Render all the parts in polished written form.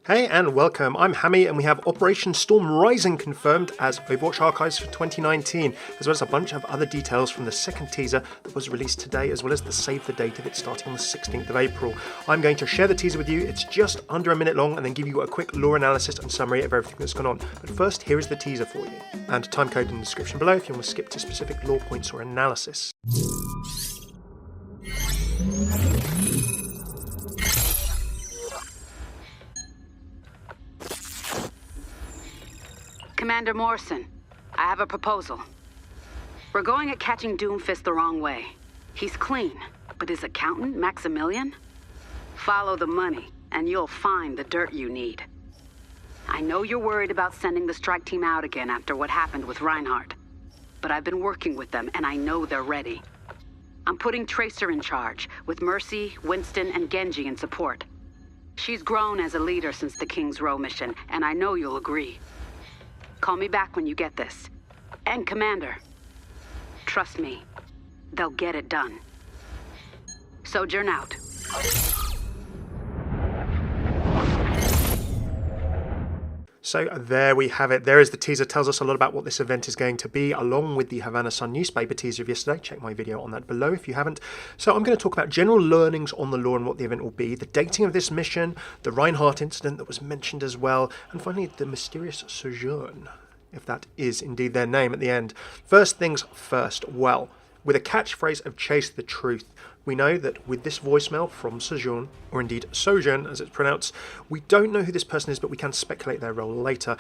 Hey and welcome, I'm Hammeh and we have Operation Storm Rising confirmed as Overwatch Archives for 2019, as well as a bunch of other details from the second teaser that was released today, as well as the save the date of it starting on the 16th of April. I'm going to share the teaser with you, it's just under a minute long, and then give you a quick lore analysis and summary of everything that's gone on. But first, here is the teaser for you. And timecode in the description below if you want to skip to specific lore points or analysis. Commander Morrison, I have a proposal. We're going at catching Doomfist the wrong way. He's clean, but his accountant, Maximilien? Follow the money, and you'll find the dirt you need. I know you're worried about sending the strike team out again after what happened with Reinhardt, but I've been working with them, and I know they're ready. I'm putting Tracer in charge, with Mercy, Winston, and Genji in support. She's grown as a leader since the King's Row mission, and I know you'll agree. Call me back when you get this. And Commander, trust me, they'll get it done. Sojourne out. So there we have it. There is the teaser. Tells us a lot about what this event is going to be, along with the Havana Sun newspaper teaser of yesterday. Check my video on that below if you haven't. So I'm going to talk about general learnings on the lore and what the event will be, the dating of this mission, the Reinhardt Incident that was mentioned as well, and finally the mysterious Sojourne, if that is indeed their name at the end. First things first. Well, with a catchphrase of chase the truth, we know that with this voicemail from Sojourne, or indeed Sojourne as it's pronounced, we don't know who this person is, but we can speculate their role later.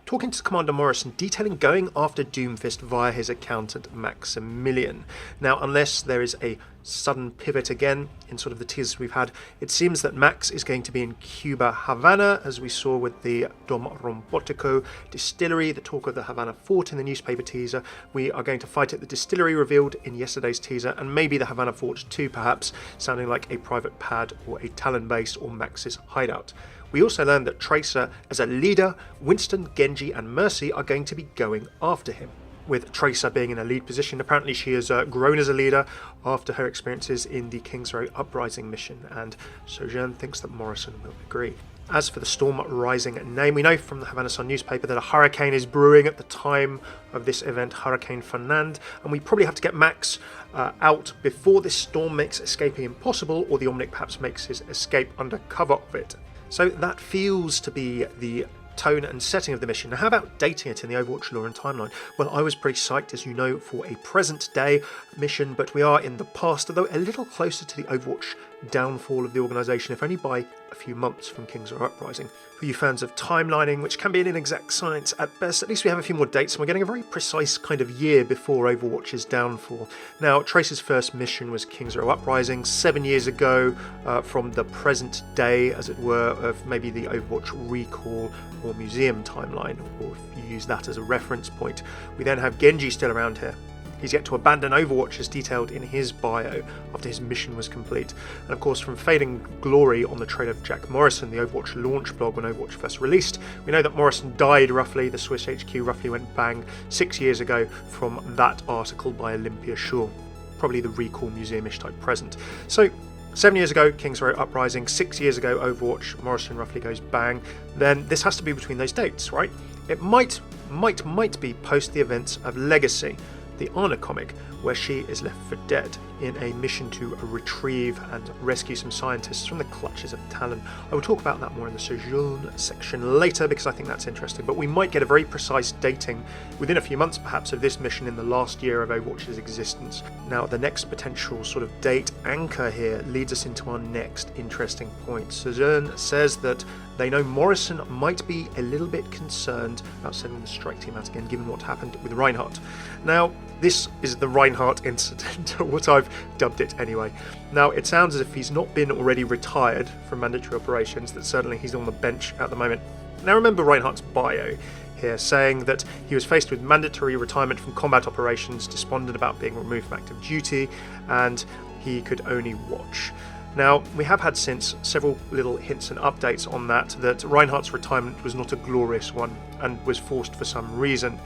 Talking to Commander Morrison, detailing going after Doomfist via his accountant Maximilien. Now, unless there is a sudden pivot again in sort of the teasers we've had, it seems that Max is going to be in Cuba, Havana, as we saw with the Dom Rombotico distillery, the talk of the Havana fort in the newspaper teaser. We are going to fight at the distillery revealed in yesterday's teaser, and maybe the Havana fort too, perhaps, sounding like a private pad or a Talon base or Max's hideout. We also learned that Tracer, as a leader, Winston, Genji and Mercy are going to be going after him. With Tracer being in a lead position, apparently she has grown as a leader after her experiences in the King's Row Uprising mission, and Sojourne thinks that Morrison will agree. As for the Storm Rising name, we know from the Havana Sun newspaper that a hurricane is brewing at the time of this event, Hurricane Fernand, and we probably have to get Max out before this storm makes escaping impossible, or the Omnic perhaps makes his escape under cover of it. So that feels to be the tone and setting of the mission. Now, how about dating it in the Overwatch Lore and Timeline? Well, I was pretty psyched, as you know, for a present day mission, but we are in the past, although a little closer to the Overwatch downfall of the organisation, if only by a few months from King's Row Uprising. For you fans of timelining, which can be an inexact science at best, at least we have a few more dates, and we're getting a very precise kind of year before Overwatch's downfall. Now, Tracer's first mission was King's Row Uprising, 7 years ago, from the present day, as it were, of maybe the Overwatch Recall or Museum timeline, or if you use that as a reference point. We then have Genji still around here. He's yet to abandon Overwatch as detailed in his bio after his mission was complete. And of course, from fading glory on the trail of Jack Morrison, the Overwatch launch blog when Overwatch first released, we know that Morrison died roughly, the Swiss HQ roughly went bang 6 years ago from that article by Olympia Shaw. Probably the Recall Museum-ish type present. So, 7 years ago, King's Row Uprising, 6 years ago, Overwatch, Morrison roughly goes bang. Then this has to be between those dates, right? It might be post the events of Legacy, the Anna comic, where she is left for dead in a mission to retrieve and rescue some scientists from the clutches of Talon. I will talk about that more in the Sojourne section later because I think that's interesting, but we might get a very precise dating within a few months perhaps of this mission in the last year of Overwatch's existence. Now, the next potential sort of date anchor here leads us into our next interesting point. Sojourne says that they know Morrison might be a little bit concerned about sending the strike team out again, given what happened with Reinhardt. Now, this is the Reinhardt Incident, or what I've dubbed it anyway. Now, it sounds as if he's not been already retired from mandatory operations, that certainly he's on the bench at the moment. Now, remember Reinhardt's bio here, saying that he was faced with mandatory retirement from combat operations, despondent about being removed from active duty, and he could only watch. Now, we have had since several little hints and updates on that Reinhardt's retirement was not a glorious one and was forced for some reason.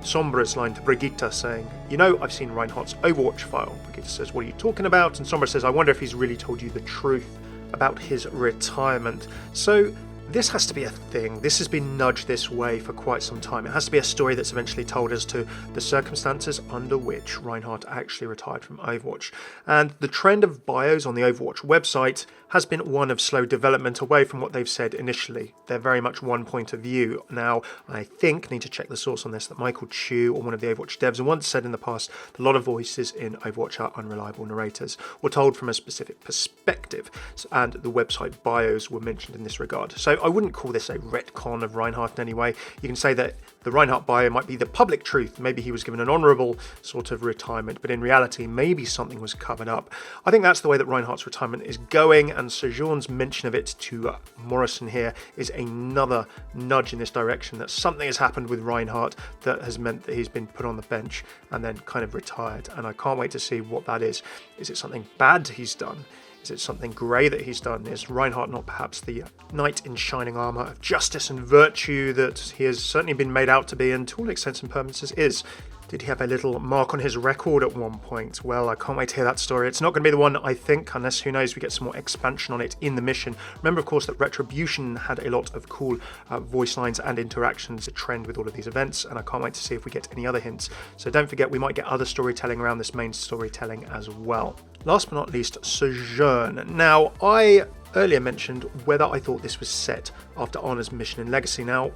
Sombra's line to Brigitte saying, "You know, I've seen Reinhardt's Overwatch file." Brigitte says, "What are you talking about?" And Sombra says, "I wonder if he's really told you the truth about his retirement." So This has to be a thing. This has been nudged this way for quite some time. It has to be a story that's eventually told as to the circumstances under which Reinhardt actually retired from Overwatch. And the trend of bios on the Overwatch website has been one of slow development away from what they've said initially. They're very much one point of view. Now, I think, need to check the source on this, that Michael Chu, or one of the Overwatch devs, once said in the past that a lot of voices in Overwatch are unreliable narrators, or told from a specific perspective, and the website bios were mentioned in this regard. So I wouldn't call this a retcon of Reinhardt in any way. You can say that the Reinhardt bio might be the public truth. Maybe he was given an honourable sort of retirement, but in reality, maybe something was covered up. I think that's the way that Reinhardt's retirement is going, and Sojourne's mention of it to Morrison here is another nudge in this direction, that something has happened with Reinhardt that has meant that he's been put on the bench and then kind of retired, and I can't wait to see what that is. Is it something bad he's done? Is it something grey that he's done? Is Reinhardt not perhaps the knight in shining armour of justice and virtue that he has certainly been made out to be, and to all intents and purposes is? Did he have a little mark on his record at one point? Well, I can't wait to hear that story. It's not going to be the one, I think, unless, who knows, we get some more expansion on it in the mission. Remember, of course, that Retribution had a lot of cool voice lines and interactions, a trend with all of these events, and I can't wait to see if we get any other hints. So don't forget, we might get other storytelling around this main storytelling as well. Last but not least, Sojourne. Now, I earlier mentioned whether I thought this was set after Anna's mission in Legacy. Now,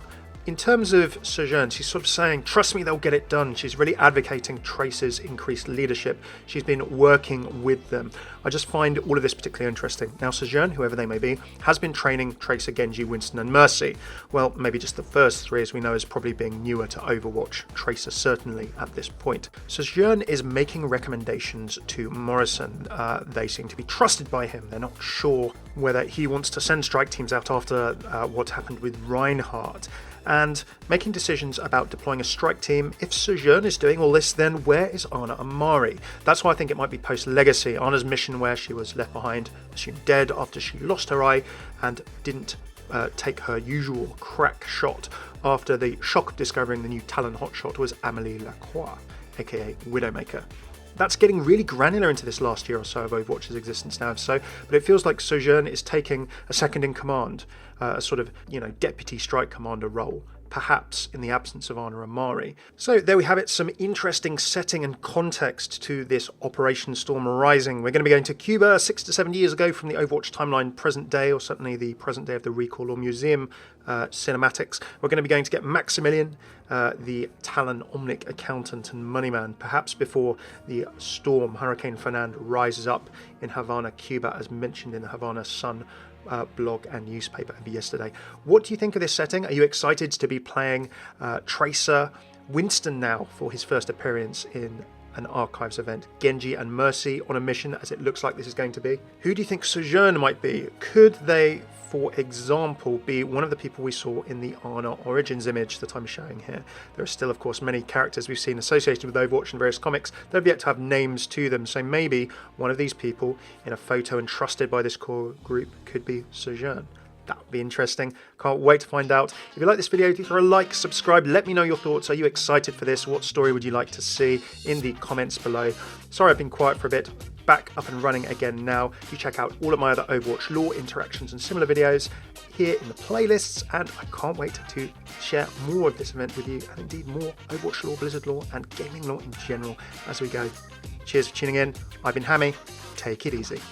in terms of Sojourne, she's sort of saying, trust me, they'll get it done. She's really advocating Tracer's increased leadership. She's been working with them. I just find all of this particularly interesting. Now, Sojourne, whoever they may be, has been training Tracer, Genji, Winston and Mercy. Well, maybe just the first three, as we know, as probably being newer to Overwatch. Tracer certainly at this point. Sojourne is making recommendations to Morrison. They seem to be trusted by him. They're not sure whether he wants to send strike teams out after what happened with Reinhardt, and making decisions about deploying a strike team. If Sojourne is doing all this, then where is Anna Amari? That's why I think it might be post-Legacy. Anna's mission where she was left behind, assumed dead after she lost her eye and didn't take her usual crack shot after the shock of discovering the new talon hotshot was Amélie Lacroix, aka Widowmaker. That's getting really granular into this last year or so of Overwatch's existence now, but it feels like Sojourne is taking a second in command, a sort of, deputy strike commander role, perhaps in the absence of Anna Amari. So there we have it, some interesting setting and context to this Operation Storm Rising. We're going to be going to Cuba 6 to 7 years ago from the Overwatch Timeline present day, or certainly the present day of the Recall or Museum cinematics. We're going to be going to get Maximilien, the Talon omnic accountant and moneyman, perhaps before the storm, Hurricane Fernand, rises up in Havana, Cuba, as mentioned in the Havana Sun blog and newspaper of yesterday. What do you think of this setting? Are you excited to be playing Tracer, Winston now for his first appearance in an Archives event, Genji and Mercy on a mission, as it looks like this is going to be? Who do you think Sojourne might be? Could they, for example, be one of the people we saw in the Ana Origins image that I'm showing here? There are still, of course, many characters we've seen associated with Overwatch in various comics that have yet to have names to them, so maybe one of these people in a photo entrusted by this core group could be Sojourne. That would be interesting. Can't wait to find out. If you like this video, do throw a like, subscribe, let me know your thoughts. Are you excited for this? What story would you like to see in the comments below? Sorry I've been quiet for a bit. Back up and running again now. You check out all of my other Overwatch lore interactions and similar videos here in the playlists, and I can't wait to share more of this event with you, and indeed more Overwatch lore, Blizzard lore, and gaming lore in general as we go. Cheers for tuning in. I've been Hammeh. Take it easy.